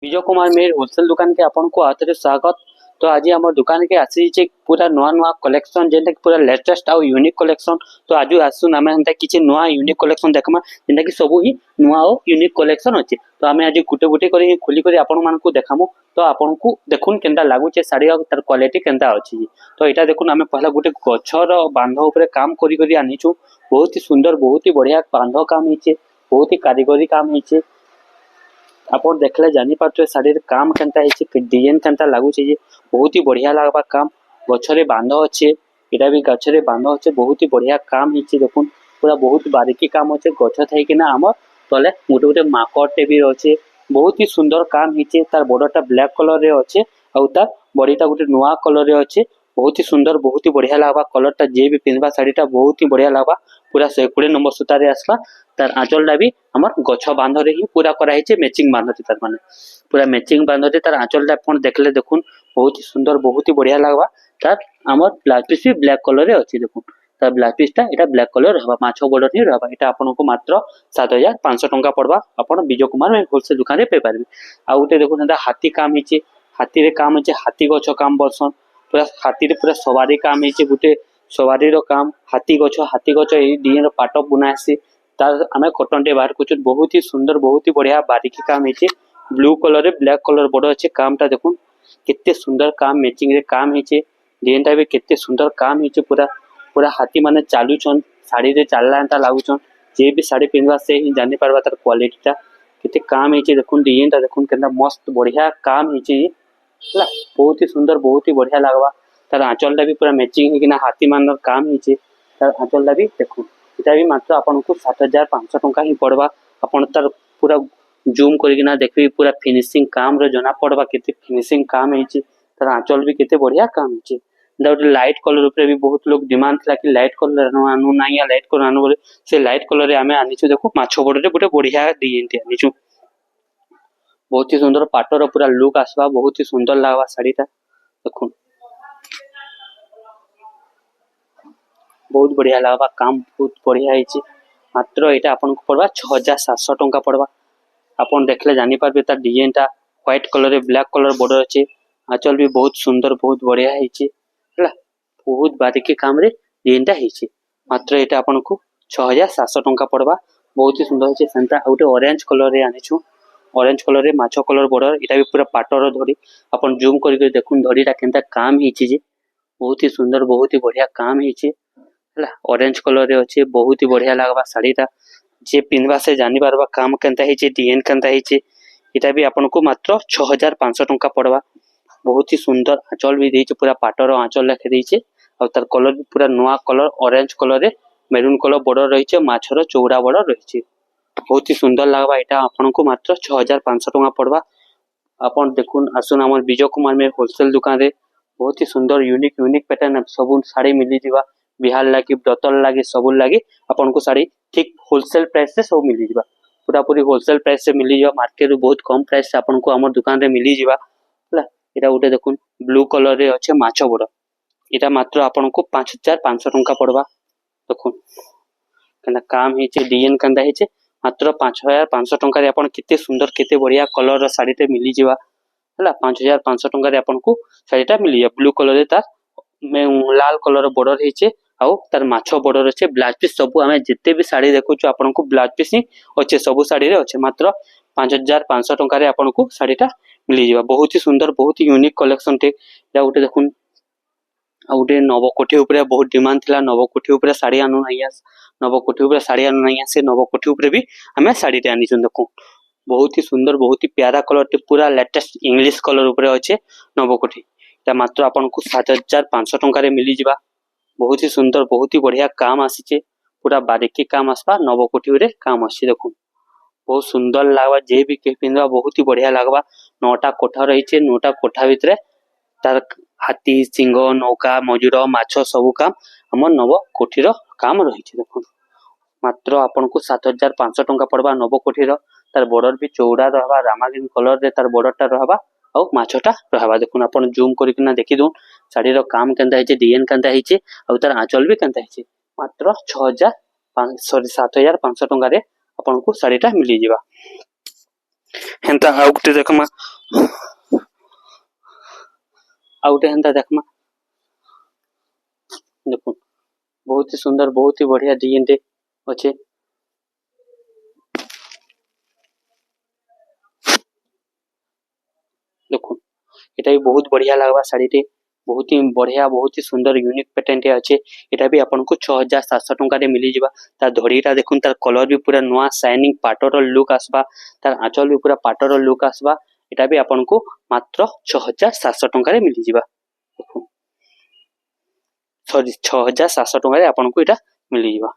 विजय कुमार मेर होलसेल दुकान के आपन को आते स्वागत। तो आज आम दुकान के आसी पूरा नुआ नुआ कलेक्शन जेनटा कि पूरा लेटेस्ट आउ यूनिक कलेक्शन। तो आज आसुन आम एंता किछि नुआ यूनिक कलेक्शन देखमा जेनटा कि सब ही नुआ और यूनिक कलेक्शन अछि। तो आम आज गुटे गुटे करी खोली करी आपन मान को देखामु। तो आपन को देखुन केनता लागुचे साड़ी और तार क्वालिटी केनता अछि। तो एटा देखुन आम पहला गुटे गछर बांध ऊपर काम करी करी आनिछु। बहुत ही सुंदर बहुत ही बढ़िया बांध काम हिचे, बहुत ही कारीगरी काम हिचे। आपन देखले जानी पारछे साड़ी रे काम केनता हिचे, डिजाइन केनता लागुचे जे बहुत ही बढ़िया लागबा काम। गछरे बांध अच्छे, एटा भी गछरे बांध अच्छे, बहुत ही बढ़िया काम हिचे। देखुन पूरा बहुत बारीकी काम अच्छे। गछ थाई कि ना हमर तले गोटे गोटे माकड़टे भी अच्छे। बहुत ही सुंदर काम हिचे। तार बॉर्डरटा ब्लैक कलर रे अच्छे और तार बॉडीटा गोटे नुआ कलर रे अच्छे। बहुत ही सुंदर बहुत ही बढ़िया लागबा कलरटा। जे भी पिनबा साड़ीटा बहुत ही बढ़िया लागबा। पूरा 120 नंबर सूता रे आसला। तार आंचलटा भी हमर गछ बांध रे ही पूरा करा हिचे, मैचिंग बांध रे तार माने पूरा मैचिंग बांध रे। तार आंचलटा अपन देखले देखुन बहुत ही सुंदर बहुत ही बढ़िया लागबा। तार हमर ब्लाउज पीस भी ब्लैक कलर रे अछि। देखुन तार ब्लाउज पीसटा एटा ब्लैक कलर रहबा, माछो बॉर्डर ही रहबा। एटा आपन को मात्र 7500 टंका पड़बा। अपन विजय कुमार में होलसेल दुकान रे पे पारबे। आ उते देखुन एटा हाथी काम हिचे, हाथी रे काम हिचे, हाथी गछ काम बरसन। पूरा हाथी रे पूरा सवारी काम हिचे, गुटे सवारी रो काम हाथी गछ ए डिजाइन रो पाटो बुना आसी। तार आमे कॉटन टे बाहर कुछ बहुत ही सुंदर बहुत ही बढ़िया बारीकी काम हिचे। ब्लू कलर रे ब्लैक कलर बॉर्डर अच्छे। कामटा देखुन केते सुंदर काम मैचिंग रे काम हिचे। डिजाइनटा भी केते सुंदर काम हिचे। पूरा पूरा हाथी माने चालुछन, साड़ी रे चालला एंता लागुछन। जे भी साड़ी पिनवा से ही जानि पारबा तार क्वालिटीटा केते काम हिचे। देखुन डिजाइनटा देखुन केनता मस्त बढ़िया काम हिचे हला। बहुत ही सुंदर बहुत ही बढ़िया लागबा। तार आंचलटा भी पूरा मैचिंग हे कि ना हाथी मानर काम हिचे। तार आंचलटा भी देखुन एटा भी मात्र आपन को 7500 टंका ही पड़बा। आपन तार पूरा जूम करिकिना देखबी पूरा फिनिशिंग काम रे जना पड़बा केते फिनिशिंग काम हिचे। तार आंचल भी केते बढ़िया काम हिचे। गोटे लाइट कलर ऊपर भी बहुत लोग डिमांड थिला कि लाइट कलर आनु ना या लाइट कलर आनु बोले से लाइट कलर रे आमे आनिछु। देखो माछो बॉर्डर रे गोटे बढ़िया डिजाइन टे आनिछु। बहुत ही सुंदर पाटर पूरा लुक आसबा, बहुत ही सुंदर लागबा साड़ीटा। देखुन बहुत बढ़िया लागबा काम बहुत बढ़िया हिचे। मात्र एटा आपन को पड़बा 6700 टंका पड़बा। आपन देखले जानि पारबे तार डिजाइनटा व्हाइट कलर रे ब्लैक कलर बॉर्डर अछि। आंचल भी बहुत सुंदर बहुत बढ़िया हिचे हला। बहुत बारीकी काम रे डिजाइनटा हिचे। मात्र एटा आपन को 6700 टंका पड़बा। बहुत ही सुंदर हिचे। सेंटा आउटे ऑरेंज कलर रे आनिछु। ऑरेंज कलर रे माछो कलर बॉर्डर एटा भी पूरा पाटर धड़ी। आपन जूम करके देखुन धड़ीटा केनता काम हिचे जे बहुत ही सुंदर बहुत ही बढ़िया काम हिचे हला। ऑरेंज कलर रे अछि, बहुत ही बढ़िया लागबा साड़ीटा। जे पिनबा से जानि पारबा काम केनता हिचे, डिजाइन केनता हिचे। एटा भी आपन को मात्र 6500 टंका पड़बा। बहुत ही सुंदर आंचल भी देइचे, पूरा पाटर आंचल लेखे देइचे। और तार कलर भी पूरा नुआ कलर ऑरेंज कलर रे मेरून कलर बॉर्डर रहिचे, माछर चौड़ा बॉर्डर रहिचे। बहुत ही सुंदर लागबा। एटा आपन को मात्र 6500 टंका पड़बा। आपन देखुन आसुन हमर विजय कुमार में होलसेल दुकान रे बहुत ही सुंदर यूनिक यूनिक पैटर्न सब साड़ी मिली जिबा। बिहार लागी ब्रतल लागी सब लागी आपन को साड़ी ठीक होलसेल प्राइस से सब मिली जिबा। पूरा पूरी होलसेल प्राइस से मिली जिबा। मार्केट रे बहुत कम प्राइस से आपन को हमर दुकान रे मिली जिबा हला। एटा उटे देखुन ब्लू कलर रे अच्छे माछो बॉर्डर। एटा मात्र आपन को 5500 टंका पड़बा। देखुन केना काम हिचे, डिजाइन केनता हिचे। मात्र 5500 टंका रे आपन केते सुंदर केते बढ़िया कलर रो साड़ी ते मिली जिबा हला। 5500 टंका रे आपन को साड़ीटा मिली जा। ब्लू कलर रे तार लाल कलर बॉर्डर हिचे आउ तार माछो बॉर्डर अच्छे। ब्लाउज पीस सब आमे जिते भी साड़ी देखुछु आपन को ब्लाउज पीस ही अच्छे सब साड़ी रे अच्छे। मात्र 5500 टंका रे आपन को साड़ीटा मिली जिबा। बहुत ही सुंदर बहुत ही यूनिक कलेक्शन टे। या उटे देखुन आ उटे नवकोठी ऊपर बहुत डिमांड थिला। नवकोठी ऊपर साड़ी आनु नैया, नवकोठी ऊपर साड़ी आनु नैया से नवकोठी ऊपर भी हमें साड़ी टे आनिछु। देखो बहुत ही सुंदर बहुत ही प्यारा कलर टे, पूरा लेटेस्ट इंग्लिश कलर ऊपर अच्छे नवकोठी। ता मात्र आपन को 7500 टंका रे मिली जिबा। बहुत ही सुंदर बहुत ही बढ़िया काम आसीचे। पूरा बारीकी काम आसबा, नवकोठी रे काम आसी। देखो बहुत सुंदर लागबा। जे भी के पिनबा बहुत ही बढ़िया लागबा। 9टा कोठा रहिचे, 9टा कोठा भितरे तार हाथी सिंह नौका मयूर माछो सब काम हमर नवकोठी रो काम रहिचे। देखो मात्र आपन को 7500 टंका पड़बा। नवकोठी रो तार बॉर्डर भी चौड़ा रहबा, रामागिन कलर रे तार बॉर्डरटा रहबा और माछोटा रहबा। देखुन आपन जूम करिकिना देखि दउन साड़ी रो काम केनता हिचे, डिजाइन केनता हिचे और तार आंचल भी केनता हिचे। मात्र 7500 टंका रे आपन को साड़ीटा मिली जिबा। हेन्ता ଆଉ ଗୋଟେ ଦେଖମା ଆଉ ଗୋଟେ ହେନ୍ତା ଦେଖମା देखो बहुत ही सुंदर बहुत ही बढ़िया डिजाइन टे अच्छे देखो এটা भी बहुत बढ़िया लगवा शाड़ी टे बहुत ही बढ़िया बहुत ही सुंदर यूनिक पैटर्न टे अच्छे एटा भी आपनको 6700 टंका रे मिली जिबा तार धड़ीटा देखुन तार कलर भी पूरा नवा शाइनिंग पाटर लुक आसबा तार आंचल भी पूरा पाटर लुक आसबा एटा भी आपनको मात्र 6700 टंका रे मिली जिबा देखो सॉरी 6700 टंका रे आपनको एटा मिली जिबा।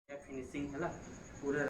फिनिशिंग है पूरा